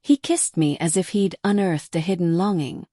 He kissed me as if he'd unearthed a hidden longing.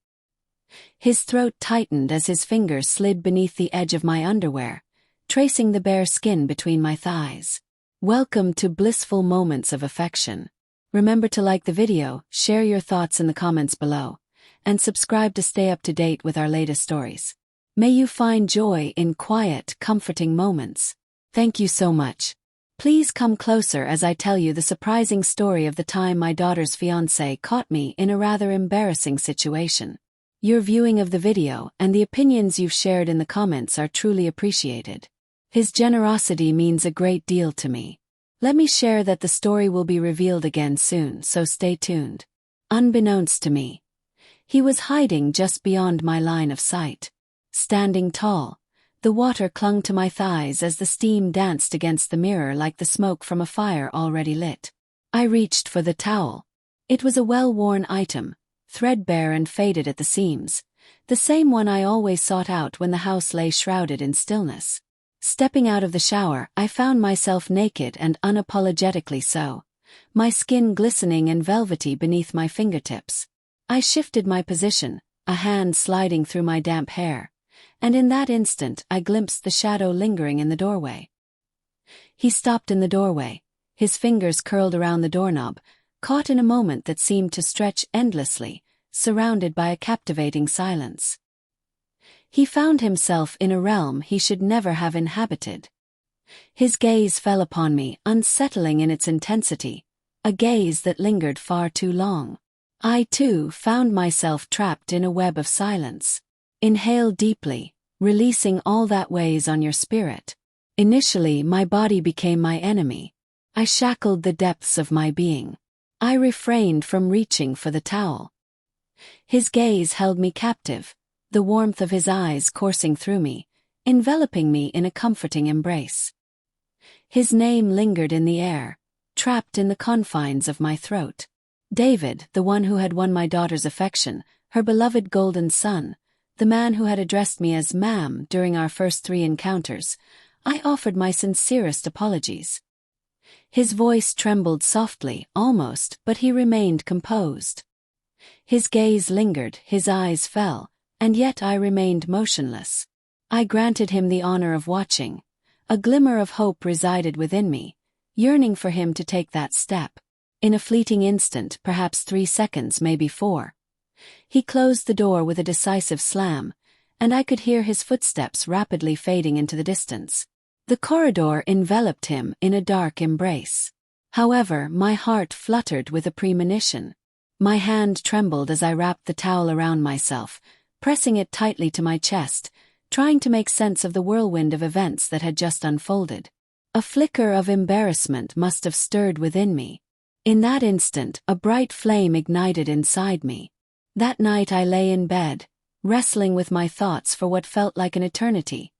His throat tightened as his fingers slid beneath the edge of my underwear, tracing the bare skin between my thighs. Welcome to blissful moments of affection. Remember to like the video, share your thoughts in the comments below, and subscribe to stay up to date with our latest stories. May you find joy in quiet, comforting moments. Thank you so much. Please come closer as I tell you the surprising story of the time my daughter's fiancé caught me in a rather embarrassing situation. Your viewing of the video and the opinions you've shared in the comments are truly appreciated. His generosity means a great deal to me. Let me share that the story will be revealed again soon, so stay tuned. Unbeknownst to me, he was hiding just beyond my line of sight. Standing tall, the water clung to my thighs as the steam danced against the mirror like the smoke from a fire already lit. I reached for the towel. It was a well-worn item, threadbare and faded at the seams, the same one I always sought out when the house lay shrouded in stillness. Stepping out of the shower, I found myself naked and unapologetically so, my skin glistening and velvety beneath my fingertips. I shifted my position, a hand sliding through my damp hair, and in that instant I glimpsed the shadow lingering in the doorway. He stopped in the doorway, his fingers curled around the doorknob, caught in a moment that seemed to stretch endlessly, surrounded by a captivating silence. He found himself in a realm he should never have inhabited. His gaze fell upon me, unsettling in its intensity, a gaze that lingered far too long. I, too, found myself trapped in a web of silence. Inhale deeply, releasing all that weighs on your spirit. Initially, my body became my enemy. I shackled the depths of my being. I refrained from reaching for the towel. His gaze held me captive, the warmth of his eyes coursing through me, enveloping me in a comforting embrace. His name lingered in the air, trapped in the confines of my throat. David, the one who had won my daughter's affection, her beloved golden son, the man who had addressed me as ma'am during our first 3 encounters. I offered my sincerest apologies. His voice trembled softly, almost, but he remained composed. His gaze lingered, his eyes fell, and yet I remained motionless. I granted him the honor of watching. A glimmer of hope resided within me, yearning for him to take that step. In a fleeting instant, perhaps 3 seconds, maybe 4, he closed the door with a decisive slam, and I could hear his footsteps rapidly fading into the distance. The corridor enveloped him in a dark embrace. However, my heart fluttered with a premonition. My hand trembled as I wrapped the towel around myself, pressing it tightly to my chest, trying to make sense of the whirlwind of events that had just unfolded. A flicker of embarrassment must have stirred within me. In that instant, a bright flame ignited inside me. That night I lay in bed, wrestling with my thoughts for what felt like an eternity,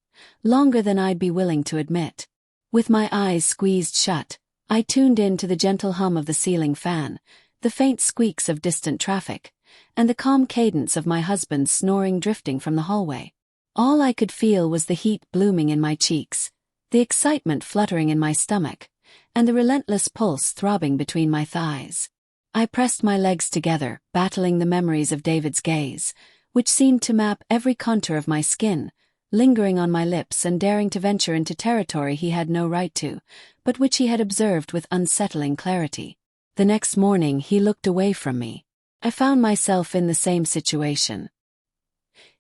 longer than I'd be willing to admit. With my eyes squeezed shut, I tuned in to the gentle hum of the ceiling fan, the faint squeaks of distant traffic, and the calm cadence of my husband's snoring drifting from the hallway. All I could feel was the heat blooming in my cheeks, the excitement fluttering in my stomach, and the relentless pulse throbbing between my thighs. I pressed my legs together, battling the memories of David's gaze, which seemed to map every contour of my skin, lingering on my lips and daring to venture into territory he had no right to, but which he had observed with unsettling clarity. The next morning he looked away from me. I found myself in the same situation.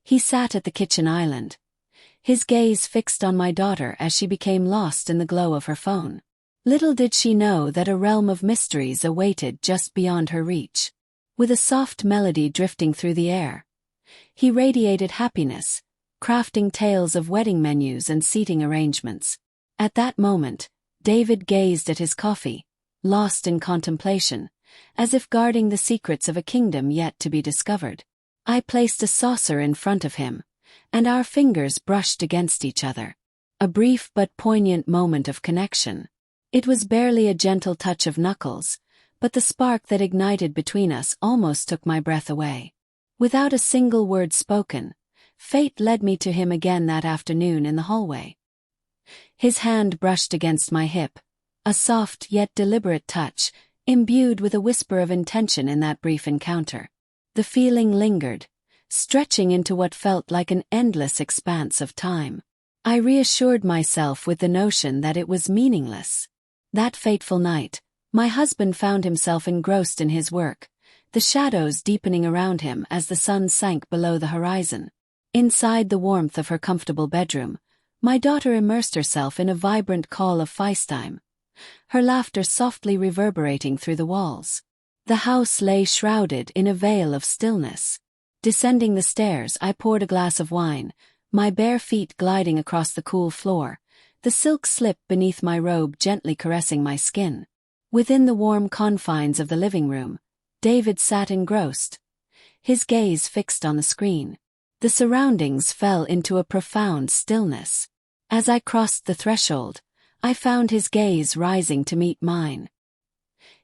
He sat at the kitchen island, his gaze fixed on my daughter as she became lost in the glow of her phone. Little did she know that a realm of mysteries awaited just beyond her reach. With a soft melody drifting through the air, he radiated happiness, crafting tales of wedding menus and seating arrangements. At that moment, David gazed at his coffee, lost in contemplation, as if guarding the secrets of a kingdom yet to be discovered. I placed a saucer in front of him, and our fingers brushed against each other. A brief but poignant moment of connection. It was barely a gentle touch of knuckles, but the spark that ignited between us almost took my breath away. Without a single word spoken, fate led me to him again that afternoon in the hallway. His hand brushed against my hip, a soft yet deliberate touch, imbued with a whisper of intention in that brief encounter. The feeling lingered, stretching into what felt like an endless expanse of time. I reassured myself with the notion that it was meaningless. That fateful night, my husband found himself engrossed in his work, the shadows deepening around him as the sun sank below the horizon. Inside the warmth of her comfortable bedroom, my daughter immersed herself in a vibrant call of FaceTime, her laughter softly reverberating through the walls. The house lay shrouded in a veil of stillness. Descending the stairs, I poured a glass of wine, my bare feet gliding across the cool floor, the silk slip beneath my robe gently caressing my skin. Within the warm confines of the living room, David sat engrossed, his gaze fixed on the screen. The surroundings fell into a profound stillness. As I crossed the threshold, I found his gaze rising to meet mine.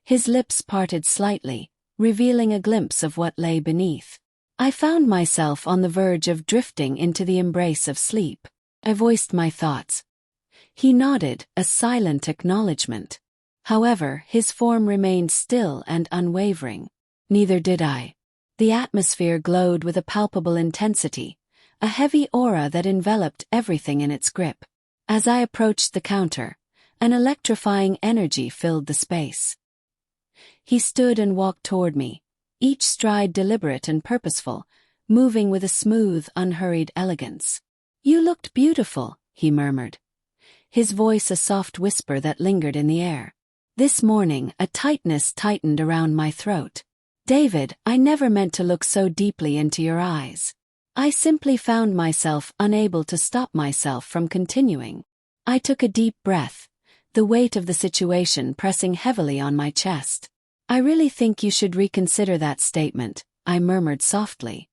His lips parted slightly, revealing a glimpse of what lay beneath. I found myself on the verge of drifting into the embrace of sleep. I voiced my thoughts. He nodded, a silent acknowledgement. However, his form remained still and unwavering. Neither did I. The atmosphere glowed with a palpable intensity, a heavy aura that enveloped everything in its grip. As I approached the counter, an electrifying energy filled the space. He stood and walked toward me, each stride deliberate and purposeful, moving with a smooth, unhurried elegance. "You looked beautiful," he murmured, his voice a soft whisper that lingered in the air. This morning, a tightness tightened around my throat. "David, I never meant to look so deeply into your eyes." I simply found myself unable to stop myself from continuing. I took a deep breath, the weight of the situation pressing heavily on my chest. "I really think you should reconsider that statement," I murmured softly.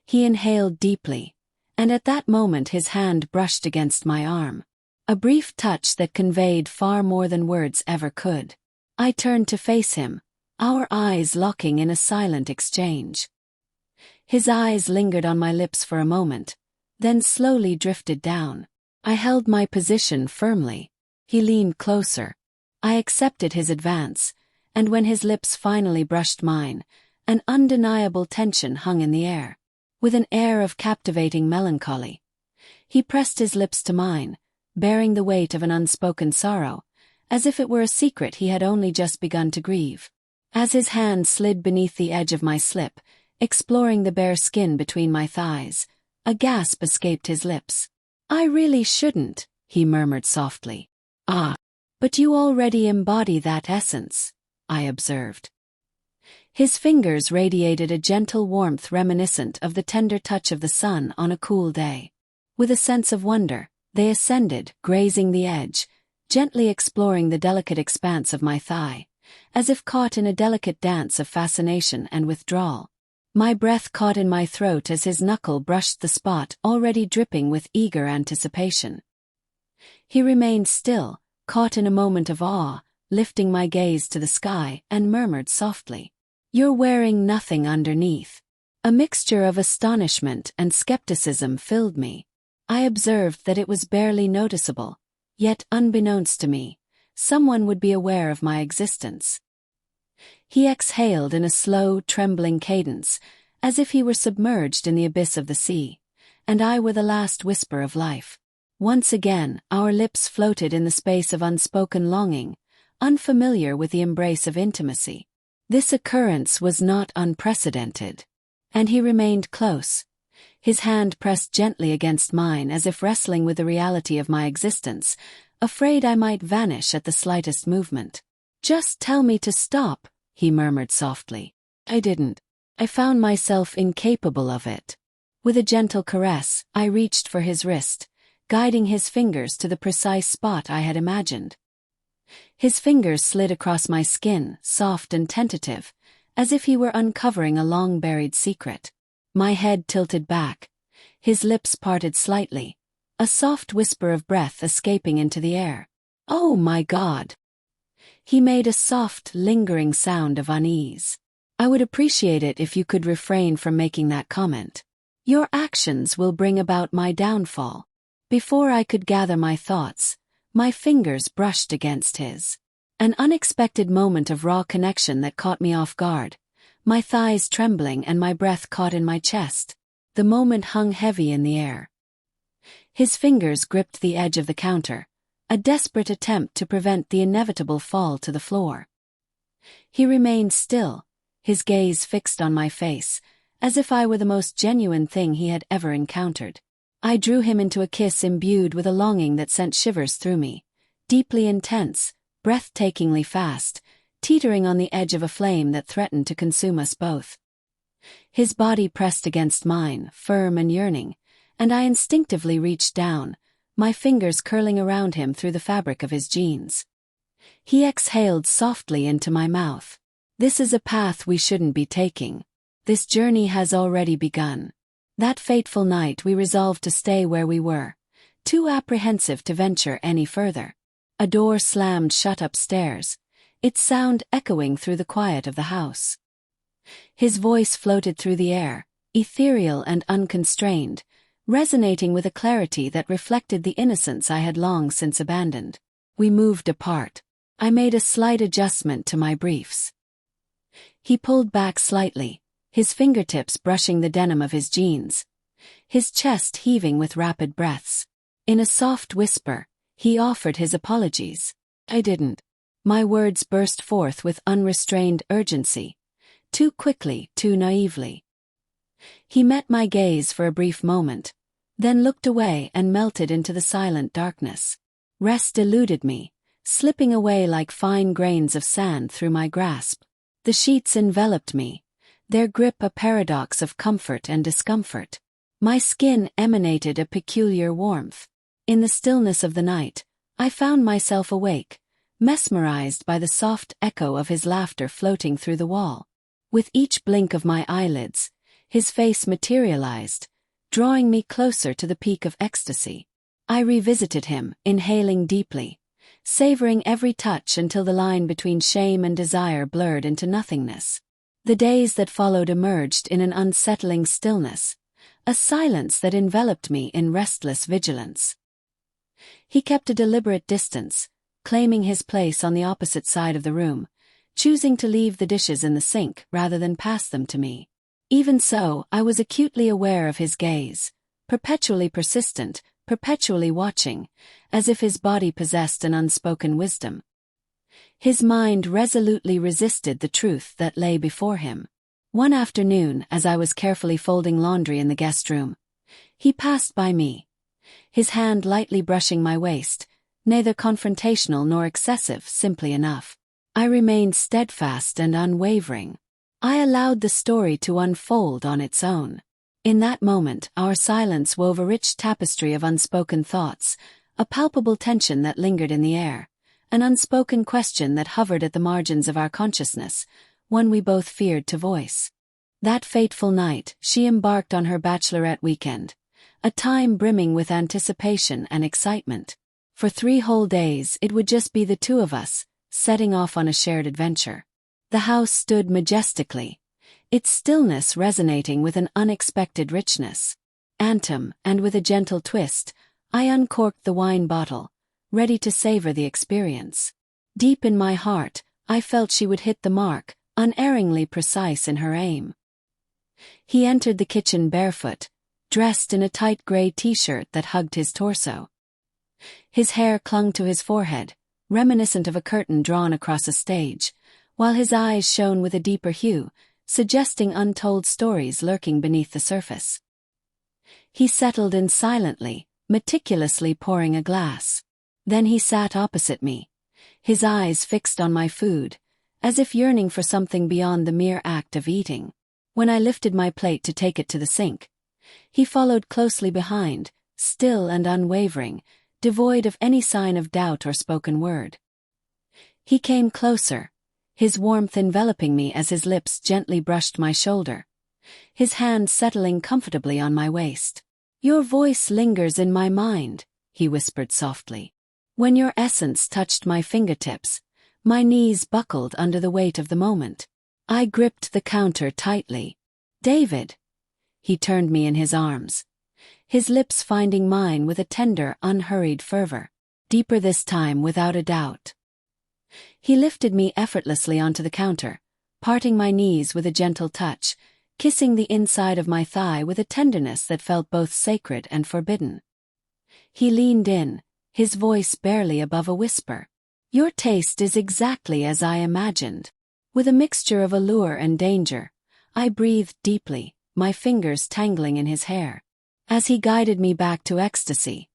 He inhaled deeply, and at that moment his hand brushed against my arm. A brief touch that conveyed far more than words ever could. I turned to face him, our eyes locking in a silent exchange. His eyes lingered on my lips for a moment, then slowly drifted down. I held my position firmly. He leaned closer. I accepted his advance, and when his lips finally brushed mine, an undeniable tension hung in the air. With an air of captivating melancholy, he pressed his lips to mine, bearing the weight of an unspoken sorrow, as if it were a secret he had only just begun to grieve. As his hand slid beneath the edge of my slip, exploring the bare skin between my thighs, a gasp escaped his lips. "I really shouldn't," he murmured softly. "Ah, but you already embody that essence," I observed. His fingers radiated a gentle warmth reminiscent of the tender touch of the sun on a cool day. With a sense of wonder, they ascended, grazing the edge, gently exploring the delicate expanse of my thigh, as if caught in a delicate dance of fascination and withdrawal. My breath caught in my throat as his knuckle brushed the spot already dripping with eager anticipation. He remained still, caught in a moment of awe, lifting my gaze to the sky, and murmured softly, "You're wearing nothing underneath." A mixture of astonishment and skepticism filled me. I observed that it was barely noticeable, yet unbeknownst to me, someone would be aware of my existence. He exhaled in a slow, trembling cadence, as if he were submerged in the abyss of the sea, and I were the last whisper of life. Once again, our lips floated in the space of unspoken longing, unfamiliar with the embrace of intimacy. This occurrence was not unprecedented, and he remained close, his hand pressed gently against mine as if wrestling with the reality of my existence, afraid I might vanish at the slightest movement. "Just tell me to stop," he murmured softly. I didn't. I found myself incapable of it. With a gentle caress, I reached for his wrist, guiding his fingers to the precise spot I had imagined. His fingers slid across my skin, soft and tentative, as if he were uncovering a long-buried secret. My head tilted back, his lips parted slightly, a soft whisper of breath escaping into the air. "Oh my God!" He made a soft, lingering sound of unease. "I would appreciate it if you could refrain from making that comment. Your actions will bring about my downfall." Before I could gather my thoughts, my fingers brushed against his. An unexpected moment of raw connection that caught me off guard, my thighs trembling and my breath caught in my chest. The moment hung heavy in the air. His fingers gripped the edge of the counter, a desperate attempt to prevent the inevitable fall to the floor. He remained still, his gaze fixed on my face, as if I were the most genuine thing he had ever encountered. I drew him into a kiss imbued with a longing that sent shivers through me, deeply intense, breathtakingly fast, teetering on the edge of a flame that threatened to consume us both. His body pressed against mine, firm and yearning, and I instinctively reached down, my fingers curling around him through the fabric of his jeans. He exhaled softly into my mouth. This is a path we shouldn't be taking. This journey has already begun. That fateful night we resolved to stay where we were, too apprehensive to venture any further. A door slammed shut upstairs, its sound echoing through the quiet of the house. His voice floated through the air, ethereal and unconstrained, resonating with a clarity that reflected the innocence I had long since abandoned. We moved apart. I made a slight adjustment to my briefs. He pulled back slightly, his fingertips brushing the denim of his jeans, his chest heaving with rapid breaths. In a soft whisper, he offered his apologies. I didn't. My words burst forth with unrestrained urgency, too quickly, too naively. He met my gaze for a brief moment, then looked away and melted into the silent darkness. Rest eluded me, slipping away like fine grains of sand through my grasp. The sheets enveloped me, their grip a paradox of comfort and discomfort. My skin emanated a peculiar warmth. In the stillness of the night, I found myself awake, mesmerized by the soft echo of his laughter floating through the wall. With each blink of my eyelids, his face materialized, drawing me closer to the peak of ecstasy. I revisited him, inhaling deeply, savoring every touch until the line between shame and desire blurred into nothingness. The days that followed emerged in an unsettling stillness, a silence that enveloped me in restless vigilance. He kept a deliberate distance, claiming his place on the opposite side of the room, choosing to leave the dishes in the sink rather than pass them to me. Even so, I was acutely aware of his gaze, perpetually persistent, perpetually watching, as if his body possessed an unspoken wisdom. His mind resolutely resisted the truth that lay before him. One afternoon, as I was carefully folding laundry in the guest room, he passed by me, his hand lightly brushing my waist, neither confrontational nor excessive, simply enough. I remained steadfast and unwavering. I allowed the story to unfold on its own. In that moment, our silence wove a rich tapestry of unspoken thoughts, a palpable tension that lingered in the air, an unspoken question that hovered at the margins of our consciousness, one we both feared to voice. That fateful night, she embarked on her bachelorette weekend, a time brimming with anticipation and excitement. For 3 whole days it would just be the two of us, setting off on a shared adventure. The house stood majestically, its stillness resonating with an unexpected richness. And with a gentle twist, I uncorked the wine bottle, ready to savor the experience. Deep in my heart, I felt she would hit the mark, unerringly precise in her aim. He entered the kitchen barefoot, dressed in a tight gray t-shirt that hugged his torso. His hair clung to his forehead, reminiscent of a curtain drawn across a stage, while his eyes shone with a deeper hue, suggesting untold stories lurking beneath the surface. He settled in silently, meticulously pouring a glass. Then he sat opposite me, his eyes fixed on my food, as if yearning for something beyond the mere act of eating. When I lifted my plate to take it to the sink, he followed closely behind, still and unwavering, devoid of any sign of doubt or spoken word. He came closer, his warmth enveloping me as his lips gently brushed my shoulder, his hand settling comfortably on my waist. "Your voice lingers in my mind," he whispered softly. "When your essence touched my fingertips, my knees buckled under the weight of the moment. I gripped the counter tightly. David!" He turned me in his arms, his lips finding mine with a tender, unhurried fervor, deeper this time without a doubt. He lifted me effortlessly onto the counter, parting my knees with a gentle touch, kissing the inside of my thigh with a tenderness that felt both sacred and forbidden. He leaned in, his voice barely above a whisper. "Your taste is exactly as I imagined." With a mixture of allure and danger, I breathed deeply, my fingers tangling in his hair. As he guided me back to ecstasy,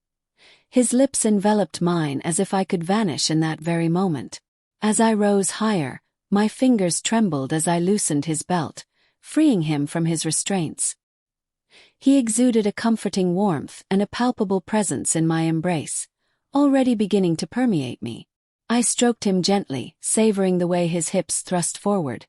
his lips enveloped mine as if I could vanish in that very moment. As I rose higher, my fingers trembled as I loosened his belt, freeing him from his restraints. He exuded a comforting warmth and a palpable presence in my embrace, already beginning to permeate me. I stroked him gently, savoring the way his hips thrust forward,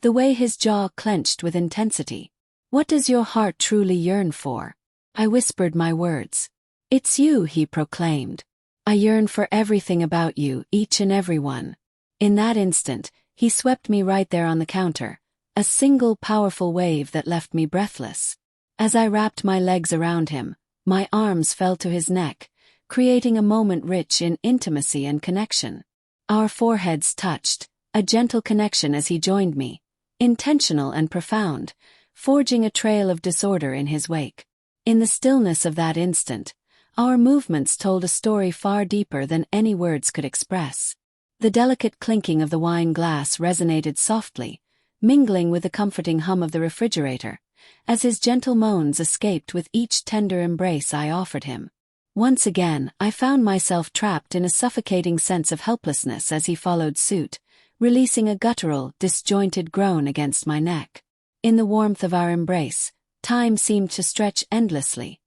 the way his jaw clenched with intensity. "What does your heart truly yearn for?" I whispered my words. "It's you," he proclaimed. "I yearn for everything about you, each and every one." In that instant, he swept me right there on the counter, a single powerful wave that left me breathless. As I wrapped my legs around him, my arms fell to his neck, creating a moment rich in intimacy and connection. Our foreheads touched, a gentle connection as he joined me, intentional and profound, forging a trail of disorder in his wake. In the stillness of that instant, our movements told a story far deeper than any words could express. The delicate clinking of the wine glass resonated softly, mingling with the comforting hum of the refrigerator, as his gentle moans escaped with each tender embrace I offered him. Once again, I found myself trapped in a suffocating sense of helplessness as he followed suit, releasing a guttural, disjointed groan against my neck. In the warmth of our embrace, time seemed to stretch endlessly.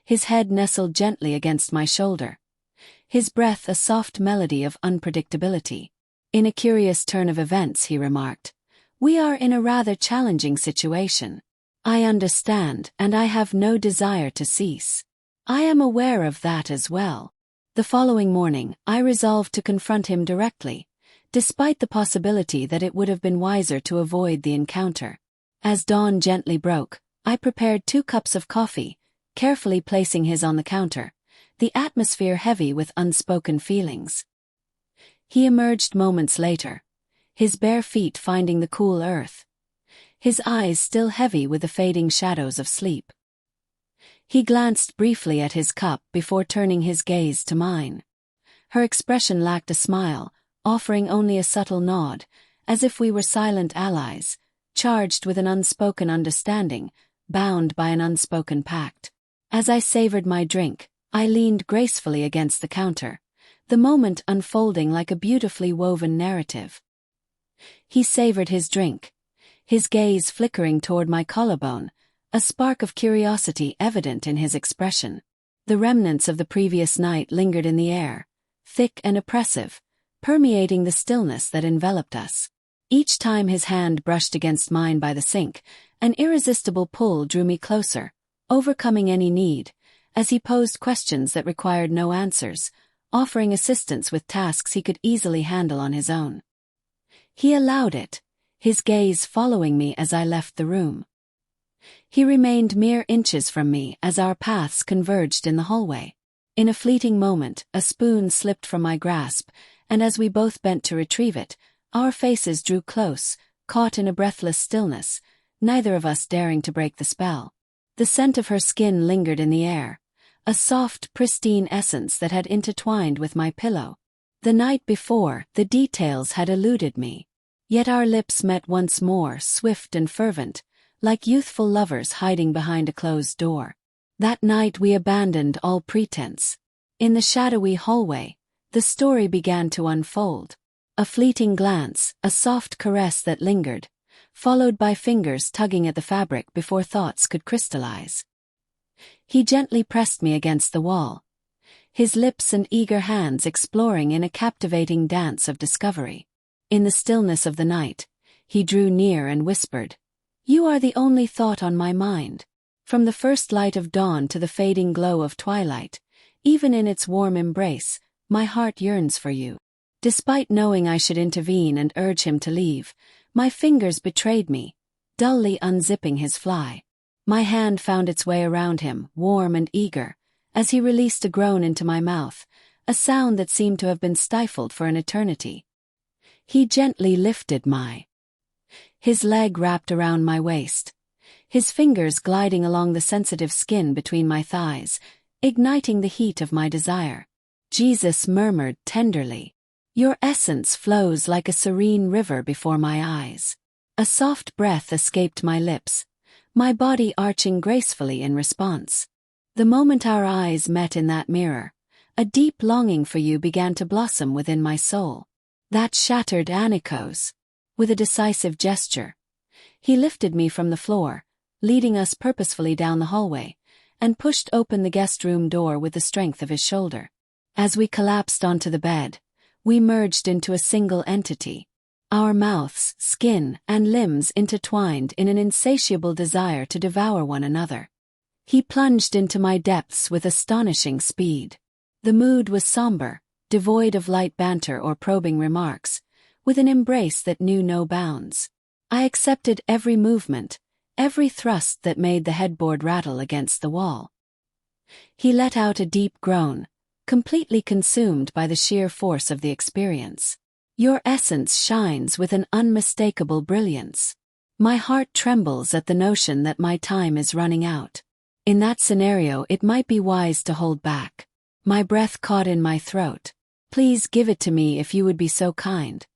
His head nestled gently against my shoulder, his breath a soft melody of unpredictability. In a curious turn of events, he remarked, "We are in a rather challenging situation. I understand, and I have no desire to cease." I am aware of that as well. The following morning, I resolved to confront him directly, despite the possibility that it would have been wiser to avoid the encounter. As dawn gently broke, I prepared 2 cups of coffee, carefully placing his on the counter, the atmosphere heavy with unspoken feelings. He emerged moments later, his bare feet finding the cool earth, his eyes still heavy with the fading shadows of sleep. He glanced briefly at his cup before turning his gaze to mine. Her expression lacked a smile, offering only a subtle nod, as if we were silent allies, charged with an unspoken understanding, bound by an unspoken pact. As I savored my drink, I leaned gracefully against the counter, the moment unfolding like a beautifully woven narrative. He savored his drink, his gaze flickering toward my collarbone, a spark of curiosity evident in his expression. The remnants of the previous night lingered in the air, thick and oppressive, permeating the stillness that enveloped us. Each time his hand brushed against mine by the sink, an irresistible pull drew me closer, overcoming any need, as he posed questions that required no answers, offering assistance with tasks he could easily handle on his own. He allowed it, his gaze following me as I left the room. He remained mere inches from me as our paths converged in the hallway. In a fleeting moment, a spoon slipped from my grasp, and as we both bent to retrieve it, our faces drew close, caught in a breathless stillness, neither of us daring to break the spell. The scent of her skin lingered in the air, a soft, pristine essence that had intertwined with my pillow. The night before, the details had eluded me. Yet our lips met once more, swift and fervent, like youthful lovers hiding behind a closed door. That night we abandoned all pretense. In the shadowy hallway, the story began to unfold. A fleeting glance, a soft caress that lingered, followed by fingers tugging at the fabric before thoughts could crystallize. He gently pressed me against the wall, his lips and eager hands exploring in a captivating dance of discovery. In the stillness of the night, he drew near and whispered, "You are the only thought on my mind." From the first light of dawn to the fading glow of twilight, even in its warm embrace, my heart yearns for you. Despite knowing I should intervene and urge him to leave, my fingers betrayed me, dully unzipping his fly. My hand found its way around him, warm and eager, as he released a groan into my mouth, a sound that seemed to have been stifled for an eternity. He gently lifted his leg wrapped around my waist, his fingers gliding along the sensitive skin between my thighs, igniting the heat of my desire. Jesus murmured tenderly, "Your essence flows like a serene river before my eyes." A soft breath escaped my lips, my body arching gracefully in response. The moment our eyes met in that mirror, a deep longing for you began to blossom within my soul. That shattered anikos. With a decisive gesture, he lifted me from the floor, leading us purposefully down the hallway, and pushed open the guest room door with the strength of his shoulder. As we collapsed onto the bed, we merged into a single entity. Our mouths, skin, and limbs intertwined in an insatiable desire to devour one another. He plunged into my depths with astonishing speed. The mood was somber, devoid of light banter or probing remarks, with an embrace that knew no bounds. I accepted every movement, every thrust that made the headboard rattle against the wall. He let out a deep groan, completely consumed by the sheer force of the experience. Your essence shines with an unmistakable brilliance. My heart trembles at the notion that my time is running out. In that scenario, it might be wise to hold back. My breath caught in my throat. Please give it to me if you would be so kind.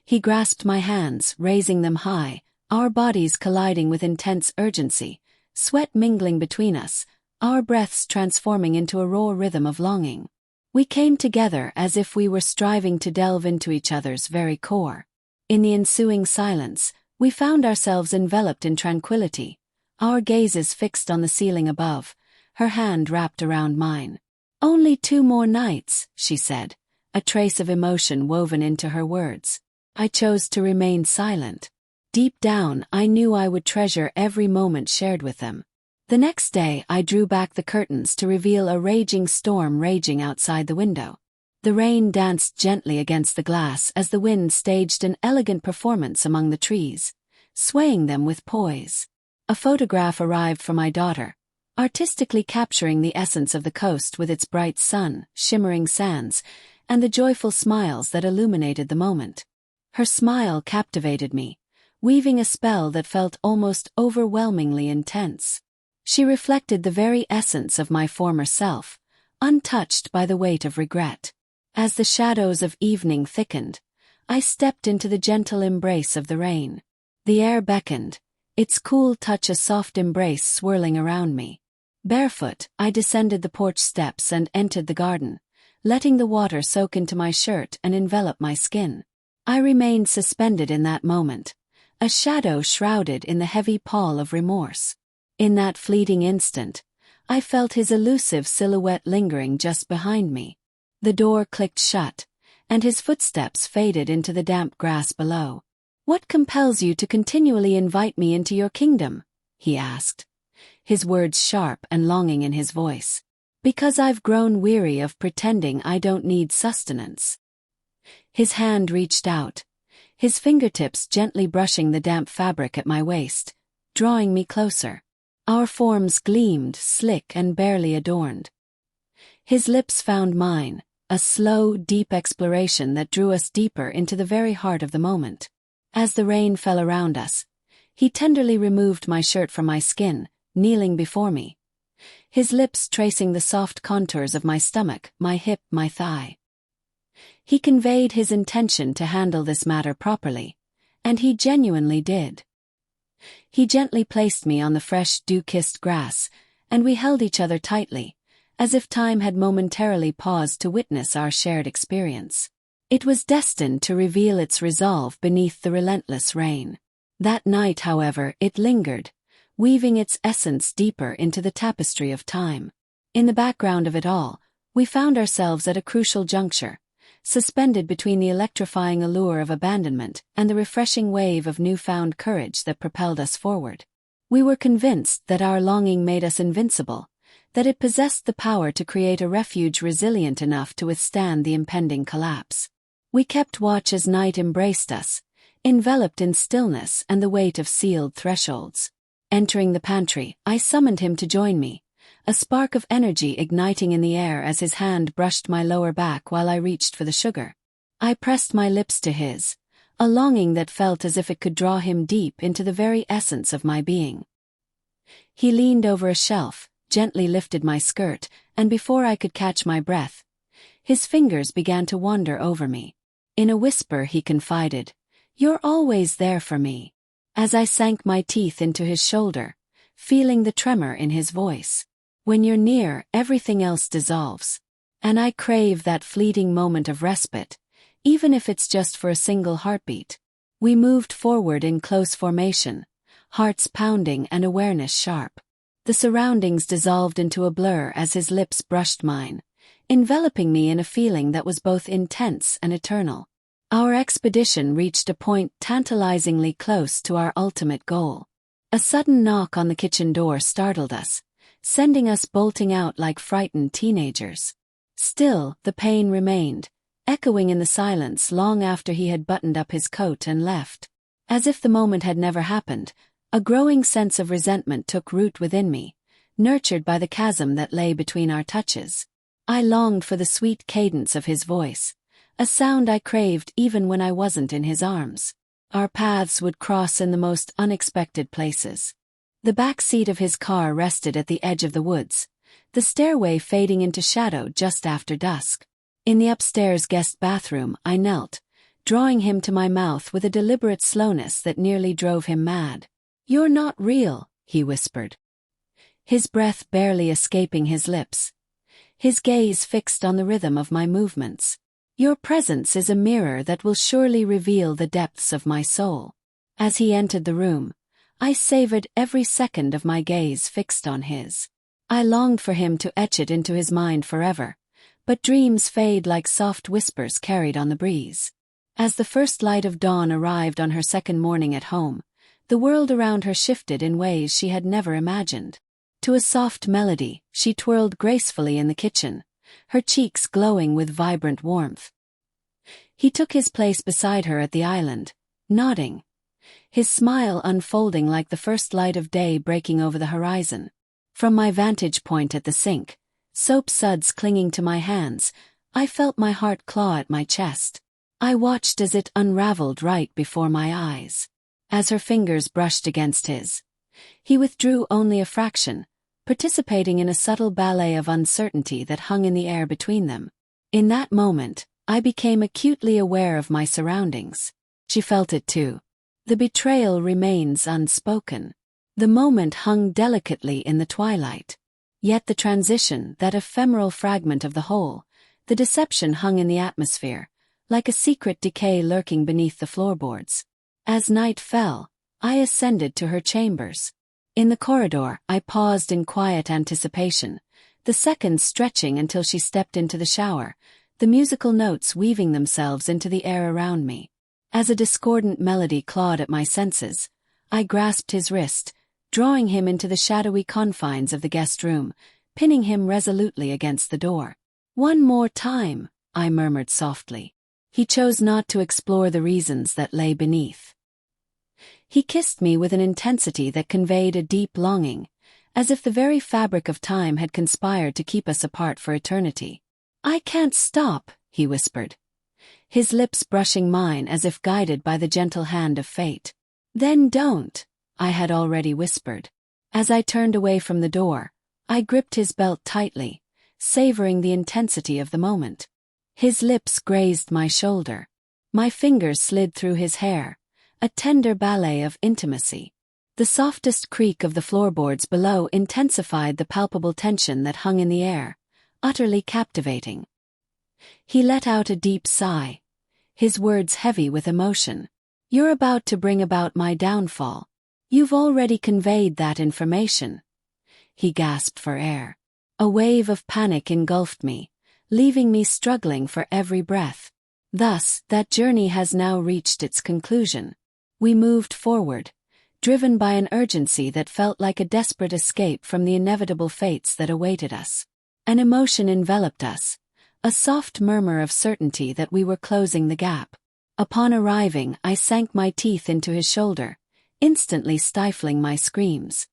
He grasped my hands, raising them high, our bodies colliding with intense urgency, sweat mingling between us, our breaths transforming into a raw rhythm of longing. We came together as if we were striving to delve into each other's very core. In the ensuing silence, we found ourselves enveloped in tranquility, our gazes fixed on the ceiling above, her hand wrapped around mine. "Only 2 more nights," she said, a trace of emotion woven into her words. I chose to remain silent. Deep down, I knew I would treasure every moment shared with them. The next day, I drew back the curtains to reveal a raging storm raging outside the window. The rain danced gently against the glass as the wind staged an elegant performance among the trees, swaying them with poise. A photograph arrived for my daughter, artistically capturing the essence of the coast with its bright sun, shimmering sands, and the joyful smiles that illuminated the moment. Her smile captivated me, weaving a spell that felt almost overwhelmingly intense. She reflected the very essence of my former self, untouched by the weight of regret. As the shadows of evening thickened, I stepped into the gentle embrace of the rain. The air beckoned, its cool touch a soft embrace swirling around me. Barefoot, I descended the porch steps and entered the garden, letting the water soak into my shirt and envelop my skin. I remained suspended in that moment, a shadow shrouded in the heavy pall of remorse. In that fleeting instant, I felt his elusive silhouette lingering just behind me. The door clicked shut, and his footsteps faded into the damp grass below. "What compels you to continually invite me into your kingdom?" he asked, his words sharp and longing in his voice. "Because I've grown weary of pretending I don't need sustenance." His hand reached out, his fingertips gently brushing the damp fabric at my waist, drawing me closer. Our forms gleamed, slick and barely adorned. His lips found mine, a slow, deep exploration that drew us deeper into the very heart of the moment. As the rain fell around us, he tenderly removed my shirt from my skin, kneeling before me, his lips tracing the soft contours of my stomach, my hip, my thigh. He conveyed his intention to handle this matter properly, and he genuinely did. He gently placed me on the fresh, dew-kissed grass, and we held each other tightly, as if time had momentarily paused to witness our shared experience. It was destined to reveal its resolve beneath the relentless rain. That night, however, it lingered, weaving its essence deeper into the tapestry of time. In the background of it all, we found ourselves at a crucial juncture, suspended between the electrifying allure of abandonment and the refreshing wave of newfound courage that propelled us forward. We were convinced that our longing made us invincible, that it possessed the power to create a refuge resilient enough to withstand the impending collapse. We kept watch as night embraced us, enveloped in stillness and the weight of sealed thresholds. Entering the pantry, I summoned him to join me, a spark of energy igniting in the air as his hand brushed my lower back while I reached for the sugar. I pressed my lips to his, a longing that felt as if it could draw him deep into the very essence of my being. He leaned over a shelf, gently lifted my skirt, and before I could catch my breath, his fingers began to wander over me. In a whisper he confided, "You're always there for me." As I sank my teeth into his shoulder, feeling the tremor in his voice. When you're near, everything else dissolves. And I crave that fleeting moment of respite, even if it's just for a single heartbeat. We moved forward in close formation, hearts pounding and awareness sharp. The surroundings dissolved into a blur as his lips brushed mine, enveloping me in a feeling that was both intense and eternal. Our expedition reached a point tantalizingly close to our ultimate goal. A sudden knock on the kitchen door startled us, sending us bolting out like frightened teenagers. Still, the pain remained, echoing in the silence long after he had buttoned up his coat and left. As if the moment had never happened, a growing sense of resentment took root within me, nurtured by the chasm that lay between our touches. I longed for the sweet cadence of his voice, a sound I craved even when I wasn't in his arms. Our paths would cross in the most unexpected places. The back seat of his car rested at the edge of the woods, the stairway fading into shadow just after dusk. In the upstairs guest bathroom, I knelt, drawing him to my mouth with a deliberate slowness that nearly drove him mad. "You're not real," he whispered, his breath barely escaping his lips, his gaze fixed on the rhythm of my movements. "Your presence is a mirror that will surely reveal the depths of my soul." As he entered the room, I savored every second of my gaze fixed on his. I longed for him to etch it into his mind forever, but dreams fade like soft whispers carried on the breeze. As the first light of dawn arrived on her second morning at home, the world around her shifted in ways she had never imagined. To a soft melody, she twirled gracefully in the kitchen, her cheeks glowing with vibrant warmth. He took his place beside her at the island, nodding, his smile unfolding like the first light of day breaking over the horizon. From my vantage point at the sink, soap suds clinging to my hands, I felt my heart claw at my chest. I watched as it unraveled right before my eyes. As her fingers brushed against his, he withdrew only a fraction, participating in a subtle ballet of uncertainty that hung in the air between them. In that moment, I became acutely aware of my surroundings. She felt it too. The betrayal remains unspoken. The moment hung delicately in the twilight. Yet the transition, that ephemeral fragment of the whole, the deception hung in the atmosphere, like a secret decay lurking beneath the floorboards. As night fell, I ascended to her chambers. In the corridor, I paused in quiet anticipation, the seconds stretching until she stepped into the shower, the musical notes weaving themselves into the air around me. As a discordant melody clawed at my senses, I grasped his wrist, drawing him into the shadowy confines of the guest room, pinning him resolutely against the door. "One more time," I murmured softly. He chose not to explore the reasons that lay beneath. He kissed me with an intensity that conveyed a deep longing, as if the very fabric of time had conspired to keep us apart for eternity. "I can't stop," he whispered, his lips brushing mine as if guided by the gentle hand of fate. "Then don't," I had already whispered. As I turned away from the door, I gripped his belt tightly, savoring the intensity of the moment. His lips grazed my shoulder. My fingers slid through his hair, a tender ballet of intimacy. The softest creak of the floorboards below intensified the palpable tension that hung in the air, utterly captivating. He let out a deep sigh, his words heavy with emotion. "You're about to bring about my downfall. You've already conveyed that information." He gasped for air. A wave of panic engulfed me, leaving me struggling for every breath. Thus, that journey has now reached its conclusion. We moved forward, driven by an urgency that felt like a desperate escape from the inevitable fates that awaited us. An emotion enveloped us, a soft murmur of certainty that we were closing the gap. Upon arriving, I sank my teeth into his shoulder, instantly stifling my screams.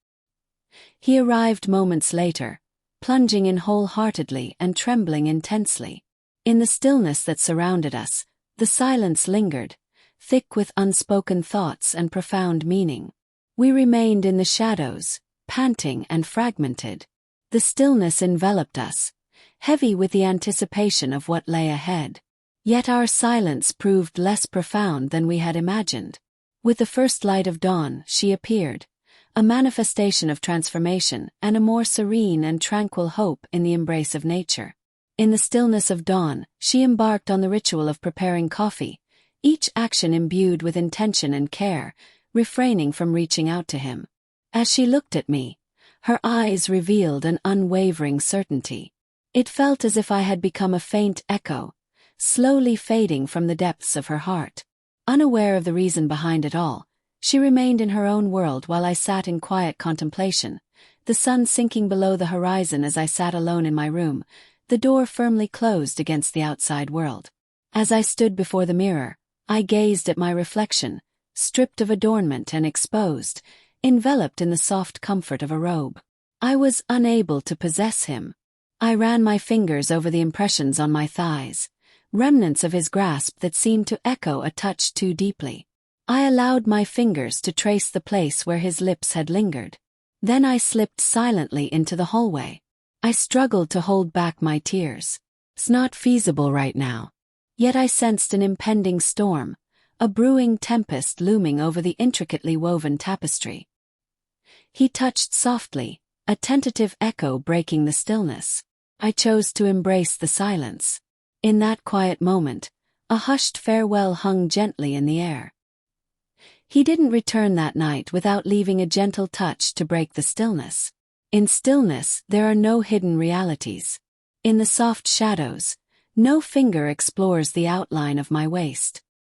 He arrived moments later, plunging in wholeheartedly and trembling intensely. In the stillness that surrounded us, The silence lingered, thick with unspoken thoughts and profound meaning. We remained in the shadows, panting and fragmented. The stillness enveloped us, heavy with the anticipation of what lay ahead. Yet our silence proved less profound than we had imagined. With the first light of dawn, she appeared, a manifestation of transformation and a more serene and tranquil hope in the embrace of nature. In the stillness of dawn, she embarked on the ritual of preparing coffee, each action imbued with intention and care, refraining from reaching out to him. As she looked at me, her eyes revealed an unwavering certainty. It felt as if I had become a faint echo, slowly fading from the depths of her heart. Unaware of the reason behind it all, she remained in her own world while I sat in quiet contemplation, the sun sinking below the horizon as I sat alone in my room, the door firmly closed against the outside world. As I stood before the mirror, I gazed at my reflection, stripped of adornment and exposed, enveloped in the soft comfort of a robe. I was unable to possess him. I ran my fingers over the impressions on my thighs, remnants of his grasp that seemed to echo a touch too deeply. I allowed my fingers to trace the place where his lips had lingered. Then I slipped silently into the hallway. I struggled to hold back my tears. It's not feasible right now. Yet I sensed an impending storm, a brewing tempest looming over the intricately woven tapestry. He touched softly, a tentative echo breaking the stillness. I chose to embrace the silence. In that quiet moment, a hushed farewell hung gently in the air. He didn't return that night without leaving a gentle touch to break the stillness. In stillness, there are no hidden realities. In the soft shadows, no finger explores the outline of my waist.